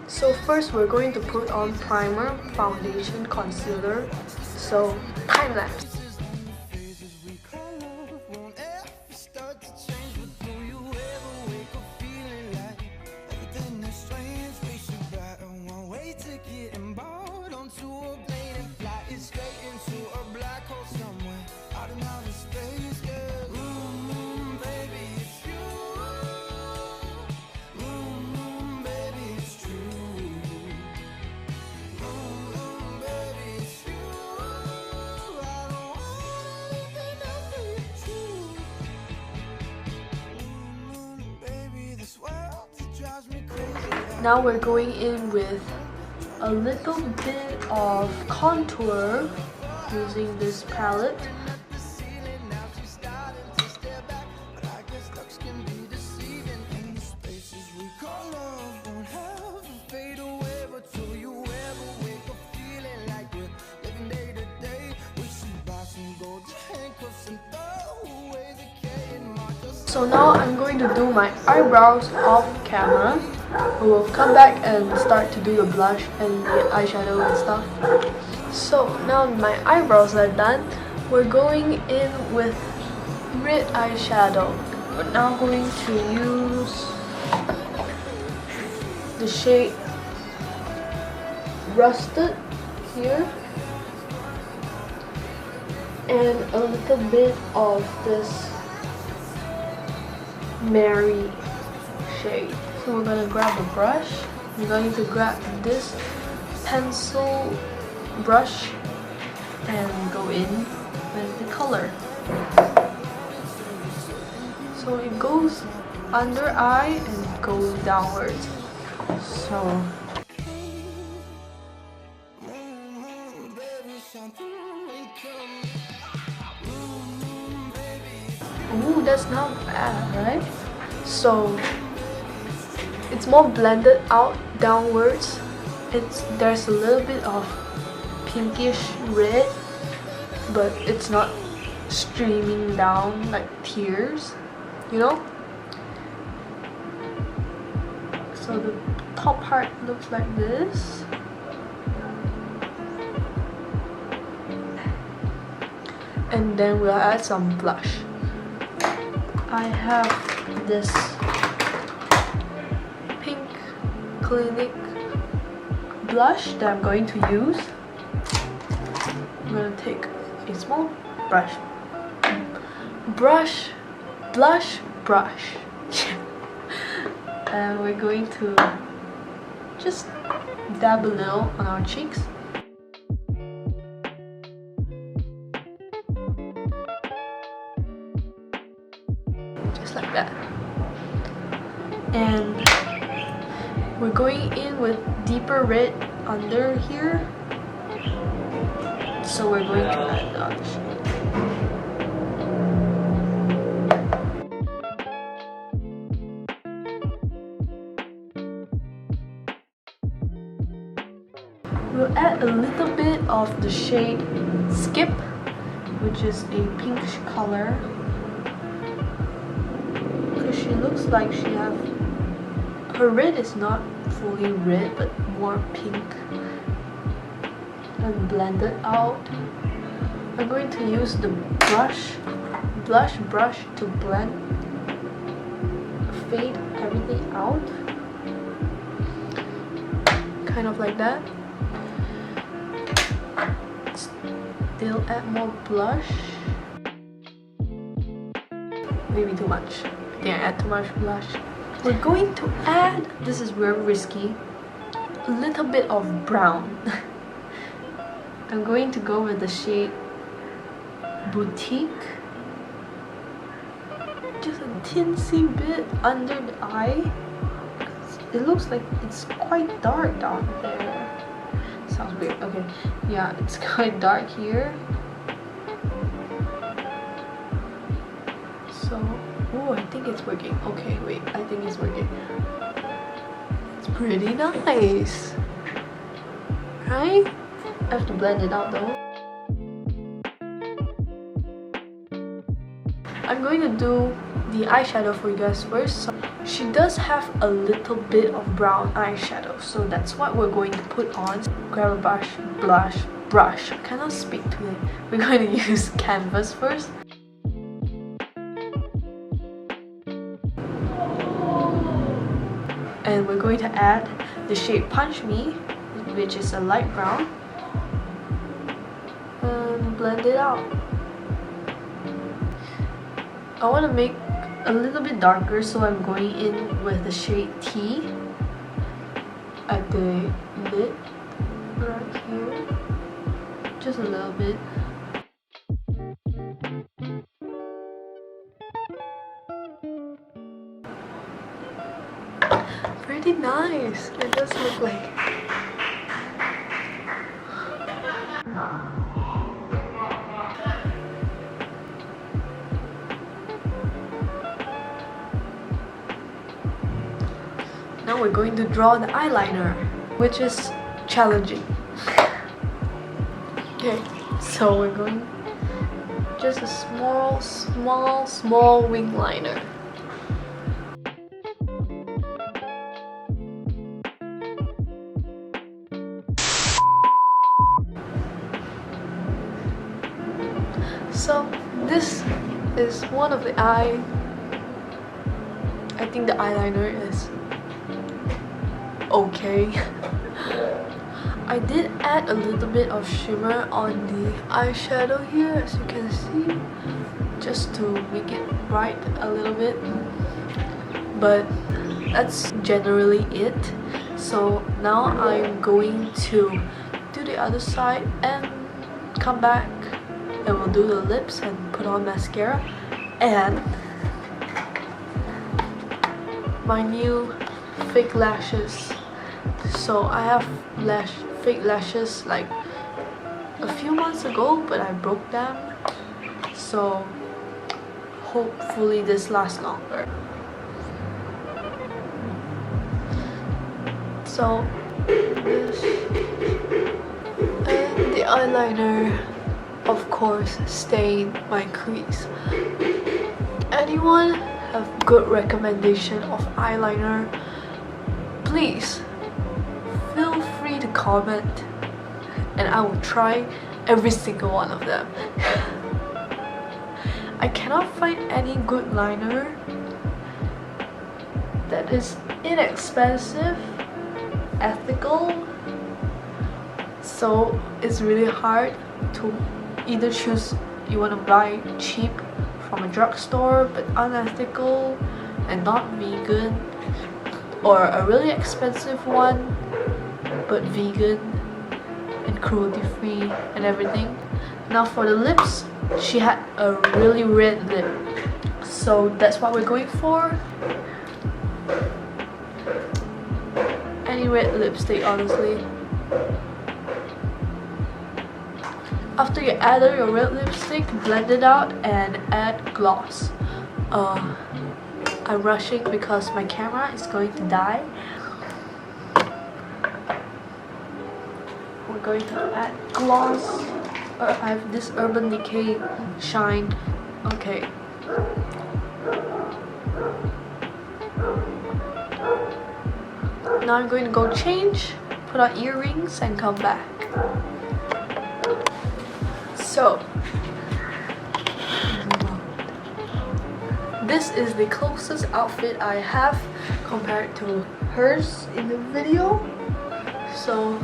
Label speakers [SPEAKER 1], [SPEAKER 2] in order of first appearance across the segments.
[SPEAKER 1] So first we're going to put on primer, foundation, concealer. So time lapse. Now we're going in with a little bit of contour using this palette. So now I'm going to do my eyebrows off camera. We will come back and start to do the blush and the eyeshadow and stuff. So now my eyebrows are done. We're going in with red eyeshadow. We're now going to use the shade Rusted here and a little bit of this Mary shade. So we're going to grab a brush. I'm going to grab this pencil brush and go in with the color. So it goes under eye and it goes downwards. So ooh, that's not bad, right? So it's more blended out downwards. There's a little bit of pinkish red, but it's not streaming down like tears, you know? So the top part looks like this. And then we'll add some blush. I have this pink Clinique blush that I'm going to use. I'm going to take a small brush. Blush. And we're going to just dab a little on our cheeks. Just like that. And we're going in with deeper red under here. So we're going to add that. We'll add a little bit of the shade Skip, which is a pinkish color. Because she looks like she have, her red is not fully red but more pink and blended out. I'm going to use the blush brush to blend, fade everything out, kind of like that. Still add more blush. Maybe too much. I think I add too much blush. We're going to add, this is very risky, a little bit of brown. I'm going to go with the shade Boutique. Just a teensy bit under the eye. It looks like it's quite dark down there. Sounds weird. Okay, yeah, it's quite dark here. So, oh, I think it's working. Okay, wait, I think it's working. It's pretty nice, right? I have to blend it out though. I'm going to do the eyeshadow for you guys first. So she does have a little bit of brown eyeshadow, so that's what we're going to put on. Grab a brush. I cannot speak today. We're going to use canvas first. And we're going to add the shade Punch Me, which is a light brown, and blend it out. I want to make a little bit darker, so I'm going in with the shade T at the lid right here, just a little bit. Pretty nice. It does look like. Now we're going to draw the eyeliner, which is challenging. Okay, so we're going just a small wing liner. So this is one of the eye. I think the eyeliner is okay. I did add a little bit of shimmer on the eyeshadow here, as you can see, just to make it bright a little bit, but that's generally it. So now I'm going to do the other side and come back, and we'll do the lips and put on mascara and my new fake lashes. So I have fake lashes like a few months ago, but I broke them, so hopefully this lasts longer. So this and the eyeliner, of course, stayed my crease. Anyone have good recommendation of eyeliner? Please feel free to comment, and I will try every single one of them. I cannot find any good liner that is inexpensive, ethical, so it's really hard to either choose you want to buy cheap from a drugstore but unethical and not vegan, or a really expensive one but vegan and cruelty free and everything. Now for the lips, she had a really red lip, so that's what we're going for. Any red lipstick, honestly. After you add your red lipstick, blend it out and add gloss. I'm rushing because my camera is going to die. We're going to add gloss. I have this Urban Decay Shine. Okay. Now I'm going to go change, put on earrings, and come back. So, this is the closest outfit I have compared to hers in the video. So,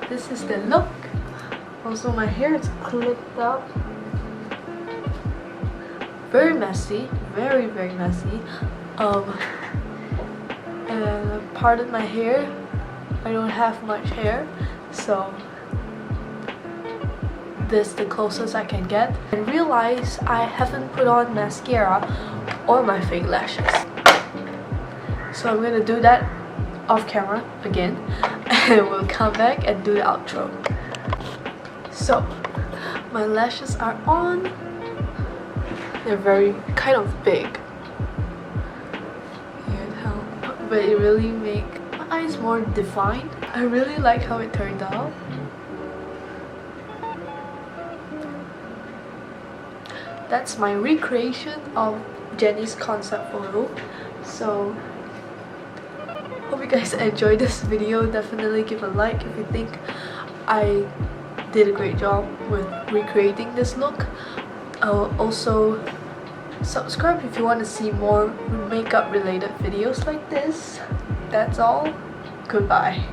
[SPEAKER 1] this is the look. Also, my hair is clipped up. Very messy, very messy. And pardon my hair, I don't have much hair, so this is the closest I can get. I realize I haven't put on mascara or my fake lashes, so I'm gonna do that off camera again, and we'll come back and do the outro. So my lashes are on. They're very kind of big, but it really makes my eyes more defined. I really like how it turned out. that's my recreation of Jennie's concept photo. So hope you guys enjoyed this video. Definitely give a like if you think I did a great job with recreating this look. Also subscribe if you want to see more makeup related videos like this. That's all. Goodbye.